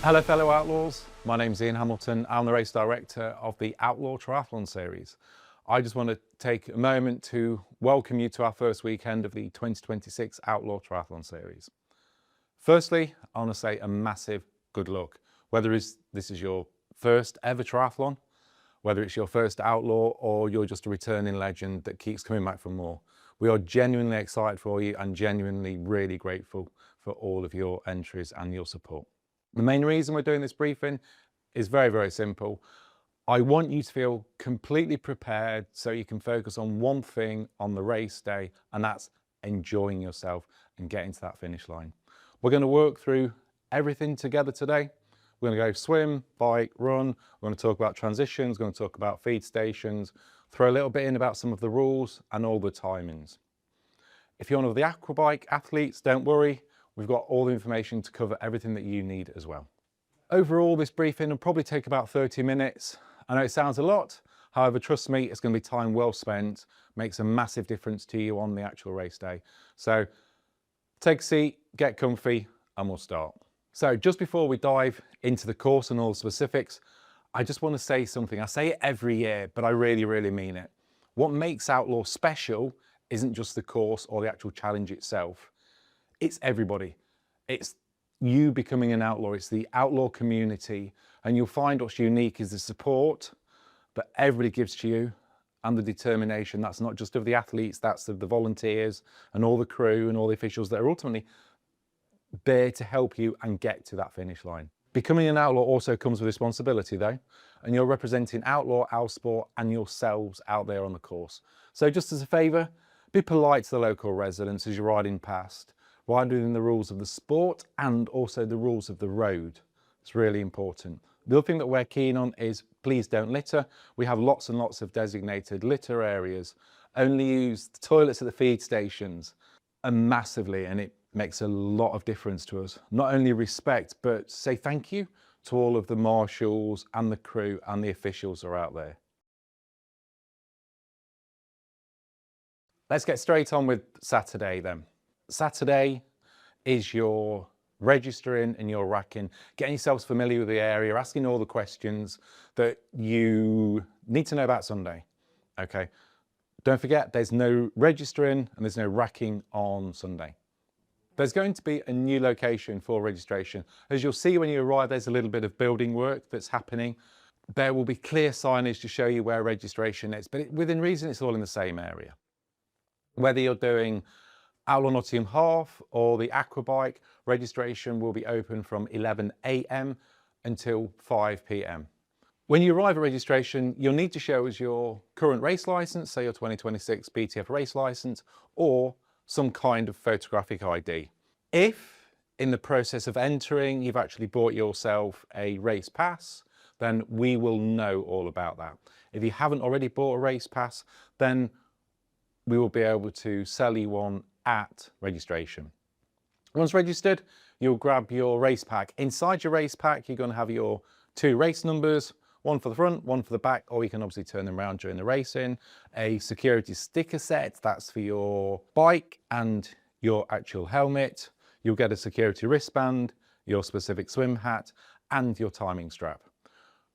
Hello fellow Outlaws, my name's Ian Hamilton. I'm the race director of the Outlaw Triathlon Series. I just want to take a moment to welcome you to our first weekend of the 2026 Outlaw Triathlon Series. Firstly, I want to say a massive good luck. Whether this is your first ever triathlon, whether it's your first Outlaw or you're just a returning legend that keeps coming back for more. We are genuinely excited for you and genuinely really grateful for all of your entries and your support. The main reason we're doing this briefing is very, very simple. I want you to feel completely prepared so you can focus on one thing on the race day, and that's enjoying yourself and getting to that finish line. We're going to work through everything together today. We're going to go swim, bike, run. We're going to talk about transitions, we're going to talk about feed stations, throw a little bit in about some of the rules and all the timings. If you're one of the aquabike athletes, don't worry. We've got all the information to cover everything that you need as well. Overall, this briefing will probably take about 30 minutes. I know it sounds a lot. However, trust me, it's going to be time well spent. Makes a massive difference to you on the actual race day. So take a seat, get comfy, and we'll start. So just before we dive into the course and all the specifics, I just want to say something. I say it every year, but I really, really mean it. What makes Outlaw special isn't just the course or the actual challenge itself. It's everybody. It's you becoming an outlaw. It's the outlaw community. And you'll find what's unique is the support that everybody gives to you and the determination. That's not just of the athletes, that's of the volunteers and all the crew and all the officials that are ultimately there to help you and get to that finish line. Becoming an outlaw also comes with responsibility though, and you're representing Outlaw, Outsport and yourselves out there on the course. So just as a favour, be polite to the local residents as you're riding past. Ride within the rules of the sport and also the rules of the road. It's really important. The other thing that we're keen on is please don't litter. We have lots and lots of designated litter areas. Only use the toilets at the feed stations, and massively, and it makes a lot of difference to us. Not only respect, but say thank you to all of the marshals and the crew and the officials who are out there. Let's get straight on with Saturday then. Saturday is your registering and your racking, getting yourselves familiar with the area, asking all the questions that you need to know about Sunday. Okay, don't forget there's no registering and there's no racking on Sunday. There's going to be a new location for registration. As you'll see when you arrive, there's a little bit of building work that's happening. There will be clear signage to show you where registration is, but within reason it's all in the same area. Whether you're doing Outlaw Nottingham half or the aquabike, registration will be open from 11 AM until 5 PM. When you arrive at registration, you'll need to show us your current race license, say your 2026 BTF race license, or some kind of photographic ID. If in the process of entering, you've actually bought yourself a race pass, then we will know all about that. If you haven't already bought a race pass, then we will be able to sell you one at registration. Once registered, you'll grab your race pack. Inside your race pack, you're going to have your 2 race numbers, one for the front, one for the back, or you can obviously turn them around during the racing. A security sticker set, that's for your bike and your actual helmet. You'll get a security wristband, your specific swim hat, and your timing strap.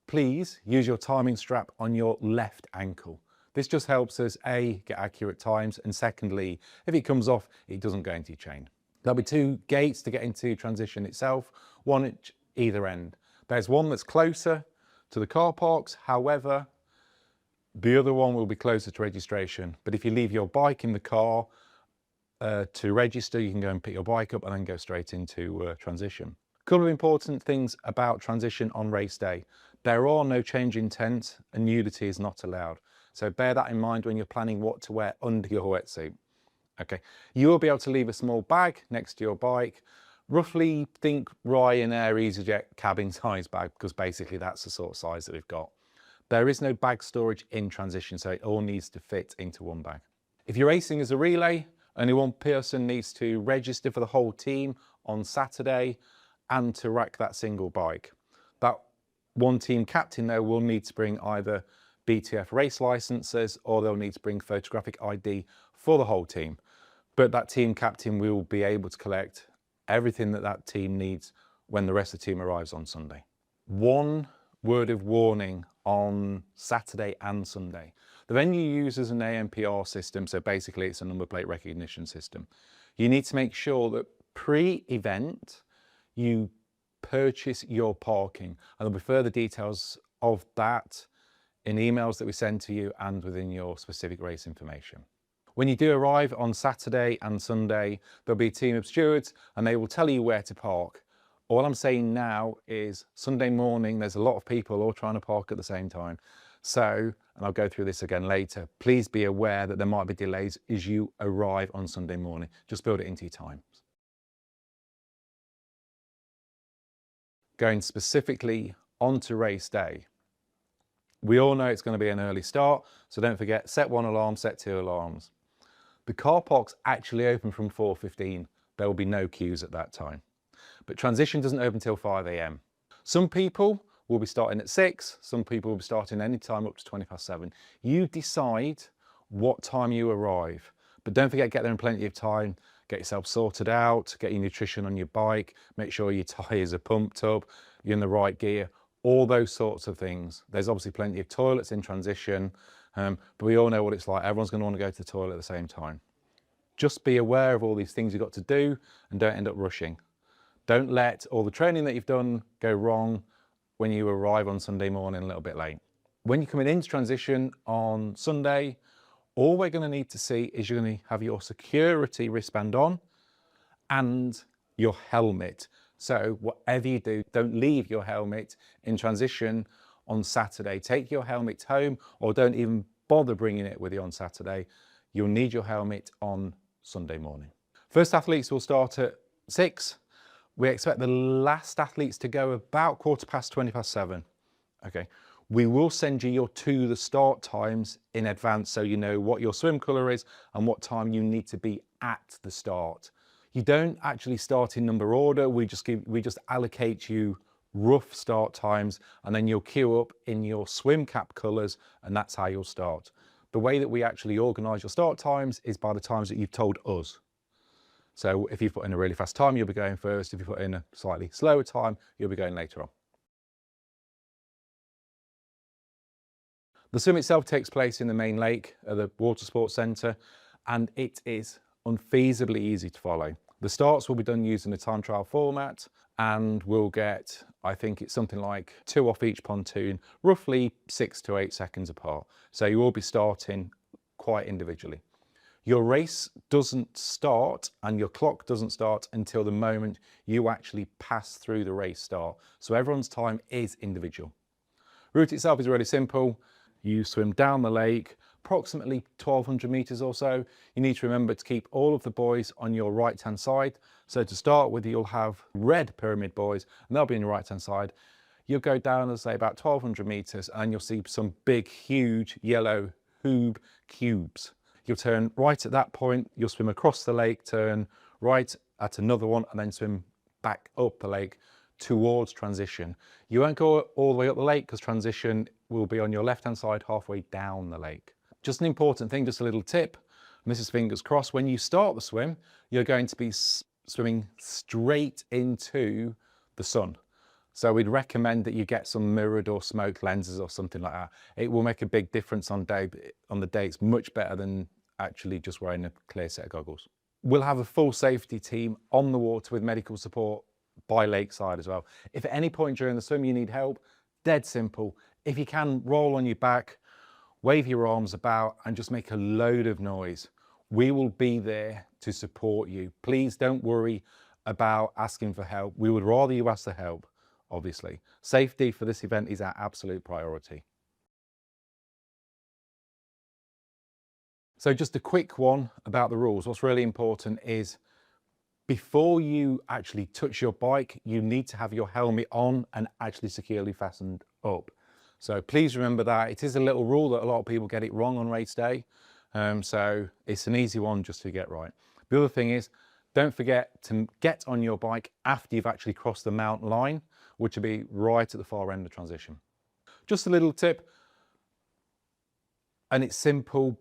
Please use your timing strap on your left ankle. This just helps us, A, get accurate times, and secondly, if it comes off, it doesn't go into your chain. There'll be 2 gates to get into transition itself, one at either end. There's one that's closer to the car parks, however, the other one will be closer to registration. But if you leave your bike in the car to register, you can go and pick your bike up and then go straight into transition. A couple of important things about transition on race day. There are no change in tent and nudity is not allowed. So bear that in mind when you're planning what to wear under your wetsuit. Okay, you will be able to leave a small bag next to your bike. Roughly think Ryanair EasyJet cabin size bag, because basically that's the sort of size that we've got. There is no bag storage in transition, so it all needs to fit into one bag. If you're racing as a relay, only one person needs to register for the whole team on Saturday and to rack that single bike. That one team captain though will need to bring either BTF race licenses or they'll need to bring photographic ID for the whole team. But that team captain will be able to collect everything that that team needs when the rest of the team arrives on Sunday. One word of warning on Saturday and Sunday. The venue uses an ANPR system, so basically it's a number plate recognition system. You need to make sure that pre-event you purchase your parking, and there'll be further details of that in emails that we send to you and within your specific race information. When you do arrive on Saturday and Sunday, there'll be a team of stewards and they will tell you where to park. All I'm saying now is Sunday morning, there's a lot of people all trying to park at the same time. So, and I'll go through this again later, please be aware that there might be delays as you arrive on Sunday morning. Just build it into your times. Going specifically onto race day, we all know it's going to be an early start, so don't forget, set 1 alarm, set 2 alarms. The car parks actually open from 4:15. There will be no queues at that time. But transition doesn't open until 5 AM. Some people will be starting at 6, some people will be starting any time up to 7:20. You decide what time you arrive, but don't forget, get there in plenty of time, get yourself sorted out, get your nutrition on your bike, make sure your tyres are pumped up, you're in the right gear, all those sorts of things. There's obviously plenty of toilets in transition, but we all know what it's like. Everyone's going to want to go to the toilet at the same time. Just be aware of all these things you've got to do and don't end up rushing. Don't let all the training that you've done go wrong when you arrive on Sunday morning a little bit late. When you're coming into transition on Sunday, all we're going to need to see is you're going to have your security wristband on and your helmet. So whatever you do, don't leave your helmet in transition on Saturday. Take your helmet home or don't even bother bringing it with you on Saturday. You'll need your helmet on Sunday morning. First athletes will start at 6. We expect the last athletes to go about 7:15. Okay. We will send you your to the start times in advance so you know what your swim colour is and what time you need to be at the start. You don't actually start in number order, we just allocate you rough start times and then you'll queue up in your swim cap colours and that's how you'll start. The way that we actually organise your start times is by the times that you've told us. So if you've put in a really fast time, you'll be going first. If you put in a slightly slower time, you'll be going later on. The swim itself takes place in the main lake at the Water Sports Centre, and it is unfeasibly easy to follow. The starts will be done using a time trial format, and we'll get, I think it's something like 2 off each pontoon, roughly 6 to 8 seconds apart. So you will be starting quite individually. Your race doesn't start and your clock doesn't start until the moment you actually pass through the race start. So everyone's time is individual. Route itself is really simple. You swim down the lake, approximately 1,200 meters or so. You need to remember to keep all of the buoys on your right-hand side. So to start with, you'll have red pyramid buoys and they'll be on your right-hand side. You'll go down, let's say, about 1,200 meters and you'll see some big, huge yellow hoob cubes. You'll turn right at that point, you'll swim across the lake, turn right at another one and then swim back up the lake towards transition. You won't go all the way up the lake because transition will be on your left-hand side halfway down the lake. Just an important thing, just a little tip, and this is fingers crossed, when you start the swim, you're going to be swimming straight into the sun. So we'd recommend that you get some mirrored or smoked lenses or something like that. It will make a big difference on the day. It's much better than actually just wearing a clear set of goggles. We'll have a full safety team on the water with medical support by lakeside as well. If at any point during the swim you need help, dead simple. If you can, roll on your back, wave your arms about and just make a load of noise. We will be there to support you. Please don't worry about asking for help. We would rather you ask for help, obviously. Safety for this event is our absolute priority. So just a quick one about the rules. What's really important is before you actually touch your bike, you need to have your helmet on and actually securely fastened up. So please remember that. It is a little rule that a lot of people get it wrong on race day. So it's an easy one just to get right. The other thing is, don't forget to get on your bike after you've actually crossed the mountain line, which will be right at the far end of transition. Just a little tip, and it's simple,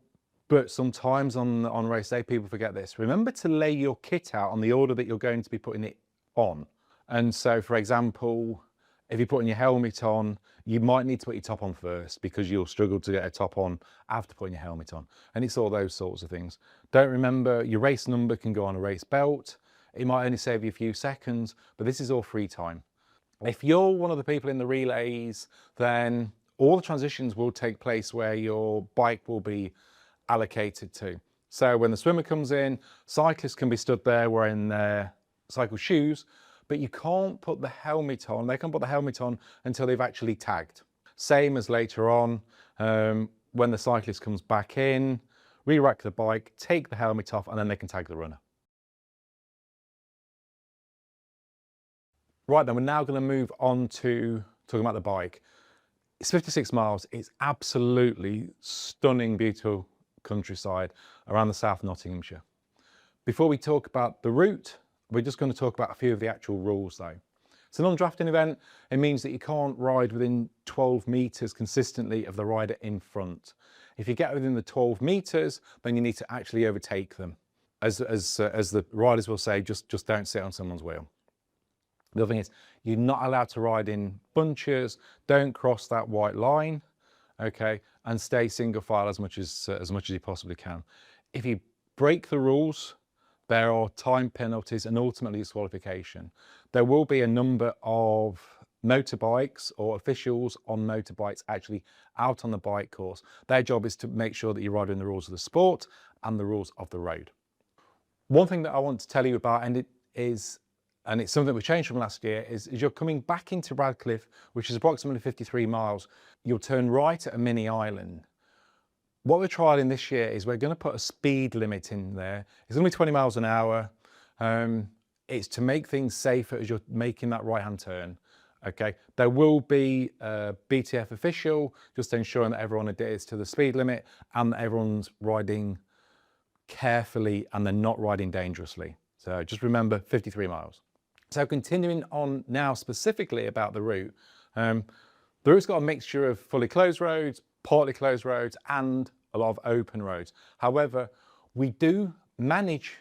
but sometimes on race day, people forget this. Remember to lay your kit out on the order that you're going to be putting it on. And so, for example, if you're putting your helmet on, you might need to put your top on first because you'll struggle to get a top on after putting your helmet on. And it's all those sorts of things. Don't remember, your race number can go on a race belt. It might only save you a few seconds, but this is all free time. If you're one of the people in the relays, then all the transitions will take place where your bike will be allocated to. So when the swimmer comes in, cyclists can be stood there wearing their cycle shoes, but you can't put the helmet on. They can't put the helmet on until they've actually tagged. Same as later on, when the cyclist comes back in, re-rack the bike, take the helmet off, and then they can tag the runner. Right then, we're now going to move on to talking about the bike. It's 56 miles. It's absolutely stunning, beautiful countryside around the South Nottinghamshire. Before we talk about the route, we're just going to talk about a few of the actual rules though. It's a non-drafting event. It means that you can't ride within 12 metres consistently of the rider in front. If you get within the 12 metres, then you need to actually overtake them. As the riders will say, just don't sit on someone's wheel. The other thing is, you're not allowed to ride in bunches. Don't cross that white line, okay? And stay single file as much as you possibly can. If you break the rules, there are time penalties and ultimately disqualification. There will be a number of motorbikes or officials on motorbikes actually out on the bike course. Their job is to make sure that you're riding the rules of the sport and the rules of the road. One thing that I want to tell you about, and it's something we changed from last year, is you're coming back into Radcliffe, which is approximately 53 miles. You'll turn right at a mini island. What we're trialing this year is we're going to put a speed limit in there. It's going to be 20 miles an hour. It's to make things safer as you're making that right-hand turn. Okay, there will be a BTF official just ensuring that everyone adheres to the speed limit and that everyone's riding carefully and they're not riding dangerously. So just remember 53 miles. So continuing on now specifically about the route, the route's got a mixture of fully closed roads, partly closed roads and a lot of open roads. However, we do manage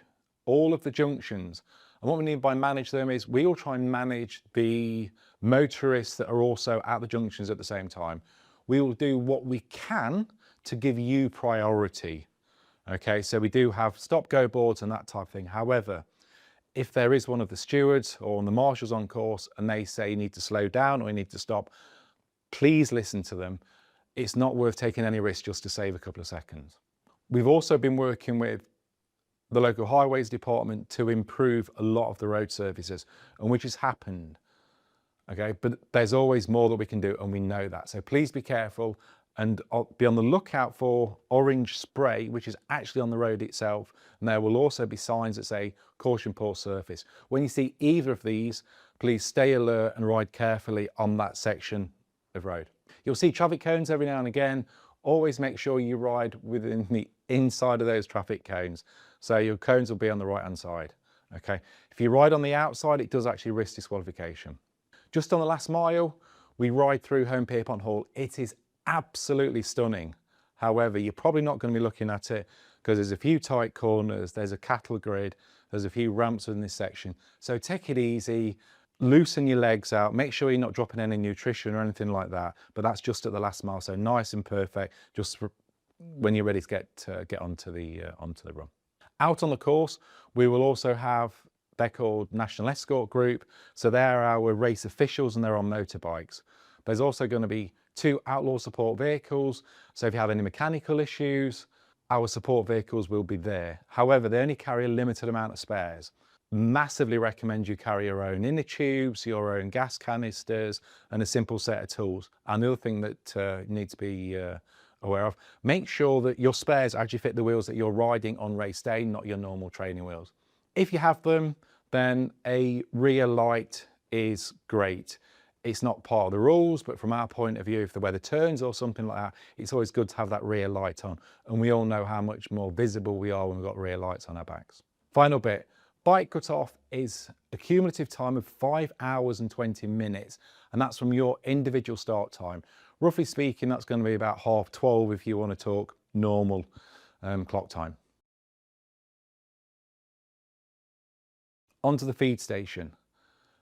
all of the junctions. And what we mean by manage them is we will try and manage the motorists that are also at the junctions at the same time. We will do what we can to give you priority. Okay, so we do have stop-go boards and that type of thing. However, if there is one of the stewards or one of the marshals on course and they say you need to slow down or you need to stop, please listen to them. It's not worth taking any risk just to save a couple of seconds. We've also been working with the local highways department to improve a lot of the road surfaces, and which has happened. Okay, but there's always more that we can do and we know that. So please be careful and be on the lookout for orange spray, which is actually on the road itself. And there will also be signs that say caution poor surface. When you see either of these, please stay alert and ride carefully on that section of road. You'll see traffic cones every now and again. Always make sure you ride within the inside of those traffic cones. So your cones will be on the right hand side. Okay. If you ride on the outside, it does actually risk disqualification. Just on the last mile, we ride through Home Pierpont Hall. It is absolutely stunning. However, you're probably not going to be looking at it because there's a few tight corners, there's a cattle grid, there's a few ramps in this section. So take it easy, loosen your legs out, make sure you're not dropping any nutrition or anything like that. But that's just at the last mile, so nice and perfect, just for when you're ready to get onto the run. Out on the course, we will also have, they're called National Escort Group. So they're our race officials and they're on motorbikes. There's also going to be 2 Outlaw support vehicles. So if you have any mechanical issues, our support vehicles will be there. However, they only carry a limited amount of spares. Massively recommend you carry your own inner tubes, your own gas canisters, and a simple set of tools. And the other thing that you need to be aware of, make sure that your spares actually fit the wheels that you're riding on race day, not your normal training wheels. If you have them, then a rear light is great. It's not part of the rules, but from our point of view, if the weather turns or something like that, it's always good to have that rear light on. And we all know how much more visible we are when we've got rear lights on our backs. Final bit, bike cut-off is a cumulative time of 5 hours and 20 minutes, and that's from your individual start time. Roughly speaking, that's going to be about 12:30 if you want to talk normal clock time. Onto the feed station.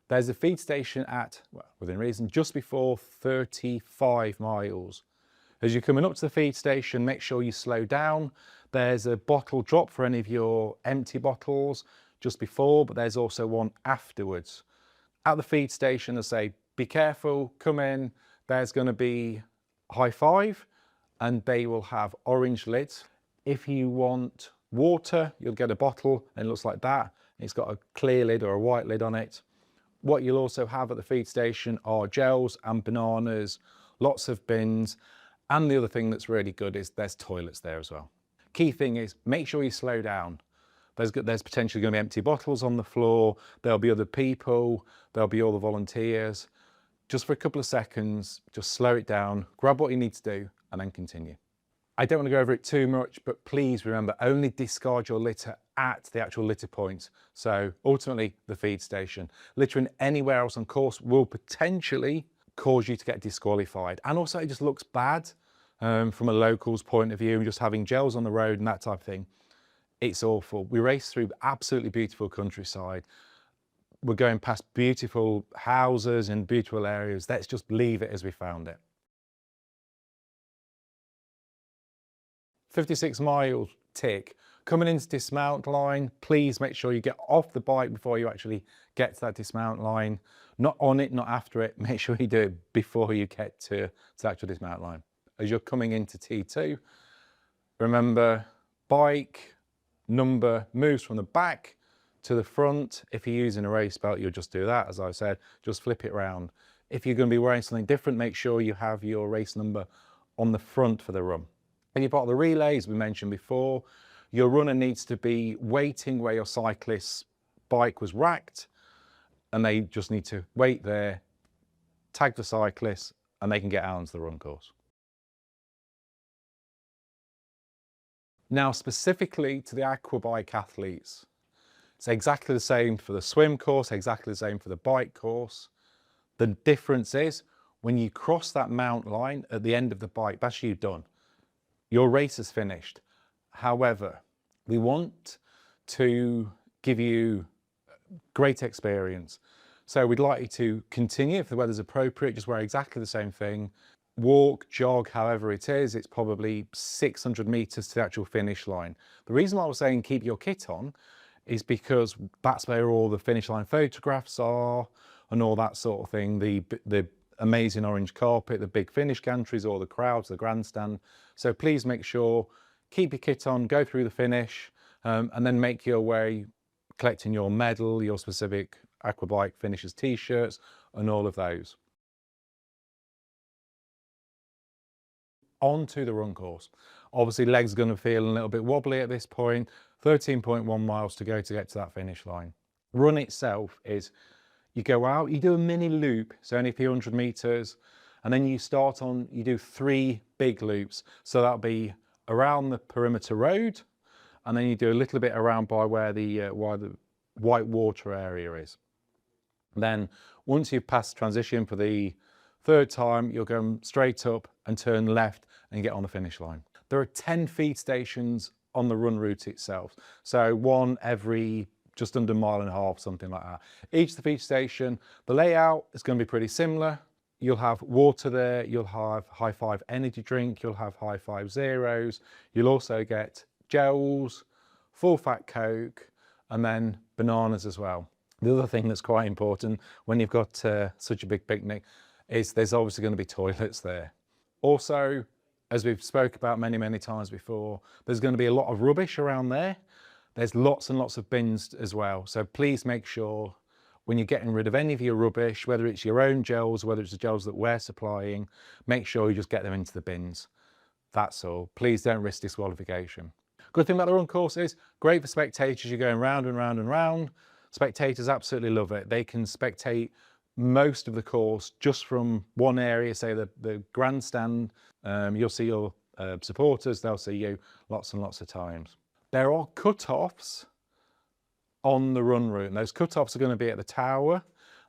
There's a feed station at, well, within reason, just before 35 miles. As you're coming up to the feed station, make sure you slow down. There's a bottle drop for any of your empty bottles just before, but there's also one afterwards. At the feed station, I say, be careful, come in, there's going to be high five, and they will have orange lids. If you want water, you'll get a bottle and it looks like that. It's got a clear lid or a white lid on it. What you'll also have at the feed station are gels and bananas, lots of bins, and the other thing that's really good is there's toilets there as well. Key thing is make sure you slow down. There's potentially going to be empty bottles on the floor, there'll be other people, there'll be all the volunteers. Just for a couple of seconds, just slow it down, grab what you need to do, and then continue. I don't want to go over it too much, but please remember, only discard your litter at the actual litter point. So ultimately, the feed station. Littering anywhere else on course will potentially cause you to get disqualified. And also it just looks bad from a local's point of view, just having gels on the road and that type of thing. It's awful. We race through absolutely beautiful countryside. We're going past beautiful houses and beautiful areas. Let's just leave it as we found it. 56 miles, tick. Coming into dismount line, please make sure you get off the bike before you actually get to that dismount line. Not on it, not after it. Make sure you do it before you get to the actual dismount line. As you're coming into T2, remember, bike number moves from the back to the front. If you're using a race belt, you'll just do that. As I said, just flip it around. If you're going to be wearing something different, make sure you have your race number on the front for the run. If you've got the relays we mentioned before, your runner needs to be waiting where your cyclist's bike was racked, and they just need to wait there, tag the cyclist, and they can get out onto the run course. Now, specifically to the aquabike athletes, it's exactly the same for the swim course, exactly the same for the bike course. The difference is when you cross that mount line at the end of the bike, that's you done. Your race is finished. However, we want to give you great experience. So we'd like you to continue if the weather's appropriate, just wear exactly the same thing. Walk, jog, however it is, it's probably 600 meters to the actual finish line. The reason why I was saying keep your kit on is because that's where all the finish line photographs are and all that sort of thing. The amazing orange carpet, the big finish gantries, all the crowds, the grandstand. So please make sure, keep your kit on, go through the finish, and then make your way collecting your medal, your specific aquabike finishers t-shirts and all of those. Onto the run course. Obviously legs are going to feel a little bit wobbly at this point. 13.1 miles to go to get to that finish line. Run itself is, you go out, you do a mini loop, so only a few hundred meters, and then you do 3 big loops. So that'll be around the perimeter road, and then you do a little bit around by where the white water area is. Then once you've passed transition for the 3rd time, you'll go straight up and turn left and get on the finish line. There are 10 feed stations on the run route itself. So one every just under 1.5 miles, something like that. Each of the feed station, the layout is going to be pretty similar. You'll have water there, you'll have High Five energy drink, you'll have High Five Zeros, you'll also get gels, full fat Coke, and then bananas as well. The other thing that's quite important when you've got such a big picnic is there's obviously going to be toilets there. Also, as we've spoke about many times before, there's going to be a lot of rubbish around there. There's lots and lots of bins as well. So please make sure when you're getting rid of any of your rubbish, whether it's your own gels, whether it's the gels that we're supplying, make sure you just get them into the bins. That's all. Please don't risk disqualification. Good thing about the run course is great for spectators. You're going round and round and round. Spectators absolutely love it. They can spectate most of the course just from one area, say the grandstand. You'll see your supporters, they'll see you lots and lots of times. There are cut-offs on the run route, and those cut-offs are going to be at the tower,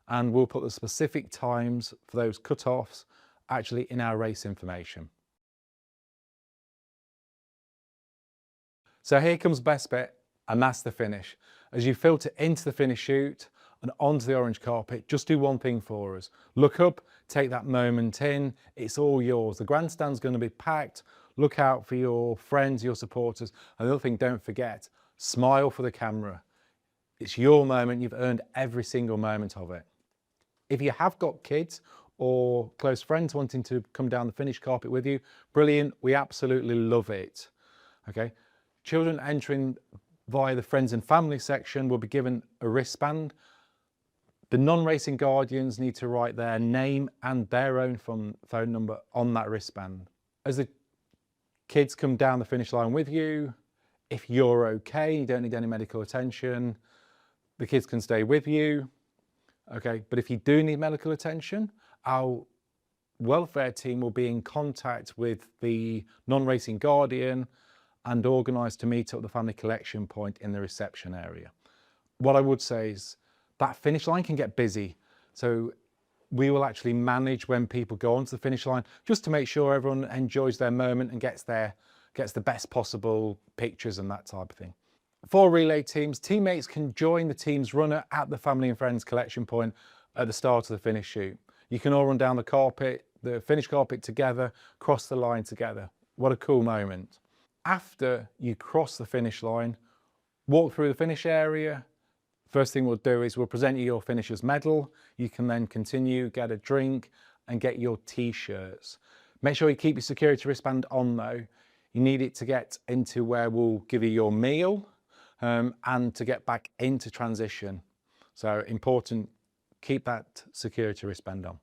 and we'll put the specific times for those cut-offs actually in our race information. So here comes best bit, and that's the finish. As you filter into the finish chute, and onto the orange carpet. Just do one thing for us. Look up, take that moment in. It's all yours. The grandstand's going to be packed. Look out for your friends, your supporters. And the other thing, don't forget, smile for the camera. It's your moment. You've earned every single moment of it. If you have got kids or close friends wanting to come down the finish carpet with you, brilliant. We absolutely love it. Okay. Children entering via the friends and family section will be given a wristband. The non-racing guardians need to write their name and their own phone number on that wristband. As the kids come down the finish line with you, if you're okay, you don't need any medical attention, the kids can stay with you. Okay, but if you do need medical attention, our welfare team will be in contact with the non-racing guardian and organise to meet up at the family collection point in the reception area. What I would say is that finish line can get busy, so we will actually manage when people go onto the finish line just to make sure everyone enjoys their moment and gets the best possible pictures and that type of thing. For relay teams, teammates can join the team's runner at the family and friends collection point at the start of the finish shoot. You can all run down the carpet, the finish carpet together, cross the line together. What a cool moment. After you cross the finish line, walk through the finish area. First thing we'll do is we'll present you your finisher's medal. You can then continue, get a drink and get your t-shirts. Make sure you keep your security wristband on though. You need it to get into where we'll give you your meal and to get back into transition. So important, keep that security wristband on.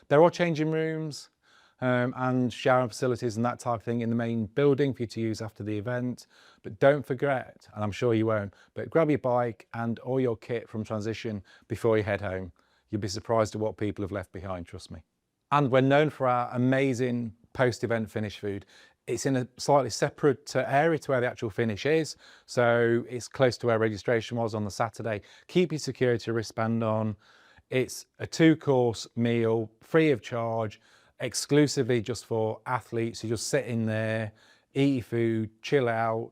There are changing rooms and showering facilities and that type of thing in the main building for you to use after the event. But don't forget, and I'm sure you won't, but grab your bike and all your kit from transition before you head home. You'll be surprised at what people have left behind, trust me. And we're known for our amazing post-event finish food. It's in a slightly separate area to where the actual finish is. So it's close to where registration was on the Saturday. Keep your security wristband on. It's a 2-course meal, free of charge, exclusively just for athletes. You just sit in there, eat your food, chill out,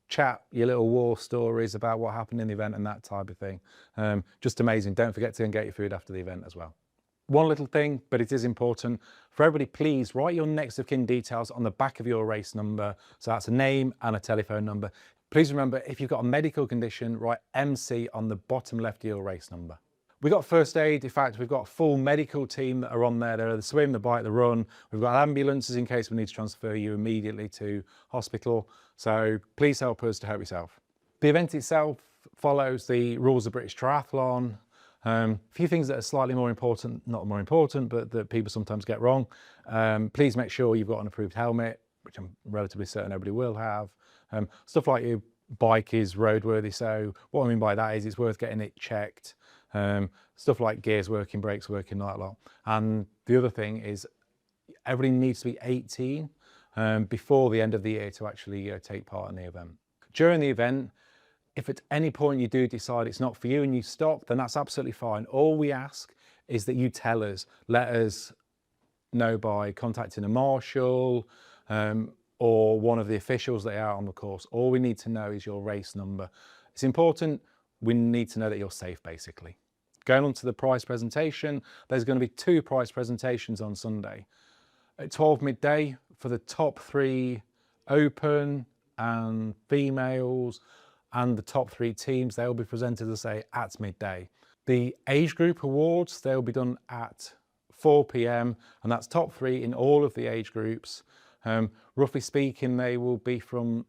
chat your little war stories about what happened in the event and that type of thing. Just amazing. Don't forget to go and get your food after the event as well. One little thing, but it is important, for everybody, please write your next of kin details on the back of your race number. So that's a name and a telephone number. Please remember, if you've got a medical condition, write MC on the bottom left of your race number. We've got first aid. In fact, we've got a full medical team that are on there. They're the swim, the bike, the run. We've got ambulances in case we need to transfer you immediately to hospital. So please help us to help yourself. The event itself follows the rules of British Triathlon. A few things that are slightly more important, not more important, but that people sometimes get wrong. Please make sure you've got an approved helmet, which I'm relatively certain everybody will have. Stuff like your bike is roadworthy. So what I mean by that is it's worth getting it checked. Stuff like gears working, brakes working, that lot. And the other thing is everybody needs to be 18 before the end of the year to actually take part in the event. During the event, if at any point you do decide it's not for you and you stop, then that's absolutely fine. All we ask is that you tell us, let us know by contacting a marshal or one of the officials that are out on the course. All we need to know is your race number. It's important, we need to know that you're safe basically. Going on to the prize presentation, there's going to be 2 prize presentations on Sunday. At 12 midday for the top 3 open and females, and the top 3 teams, they'll be presented, as I say, at midday. The age group awards, they'll be done at 4 p.m. and that's top 3 in all of the age groups. Roughly speaking, they will be from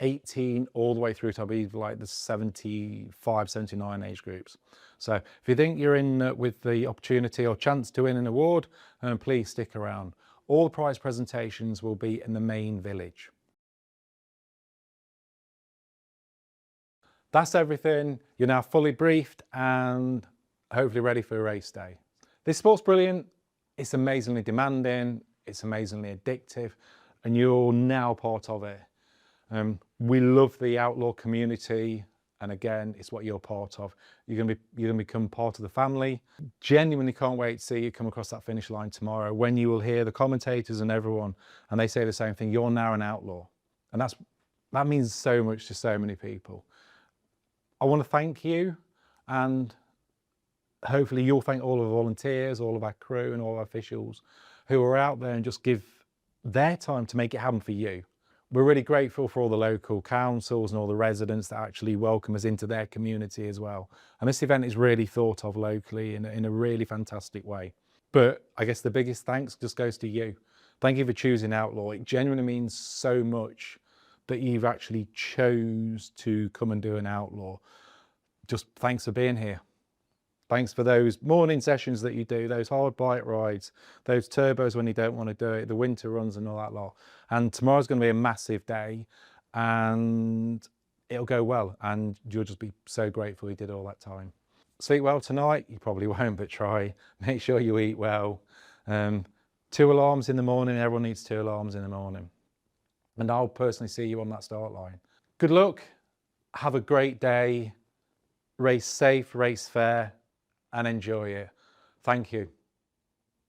18 all the way through to, I believe, like the 75, 79 age groups. So if you think you're in with the opportunity or chance to win an award, please stick around. All the prize presentations will be in the main village. That's everything. You're now fully briefed and hopefully ready for a race day. This sport's brilliant. It's amazingly demanding. It's amazingly addictive, and you're now part of it. We love the outlaw community, and again, it's what you're part of. You're gonna become part of the family. Genuinely can't wait to see you come across that finish line tomorrow when you will hear the commentators and everyone, and they say the same thing. You're now an outlaw, and that means so much to so many people. I want to thank you, and hopefully you'll thank all of the volunteers, all of our crew and all our officials who are out there and just give their time to make it happen for you. We're really grateful for all the local councils and all the residents that actually welcome us into their community as well. And this event is really thought of locally in a really fantastic way. But I guess the biggest thanks just goes to you. Thank you for choosing Outlaw. It genuinely means so much that you've actually chose to come and do an Outlaw. Just thanks for being here. Thanks for those morning sessions that you do, those hard bike rides, those turbos when you don't want to do it, the winter runs and all that lot. And tomorrow's going to be a massive day and it'll go well and you'll just be so grateful you did all that time. Sleep well tonight? You probably won't, but try. Make sure you eat well. 2 alarms in the morning, everyone needs 2 alarms in the morning. And I'll personally see you on that start line. Good luck, have a great day, race safe, race fair, and enjoy it. Thank you.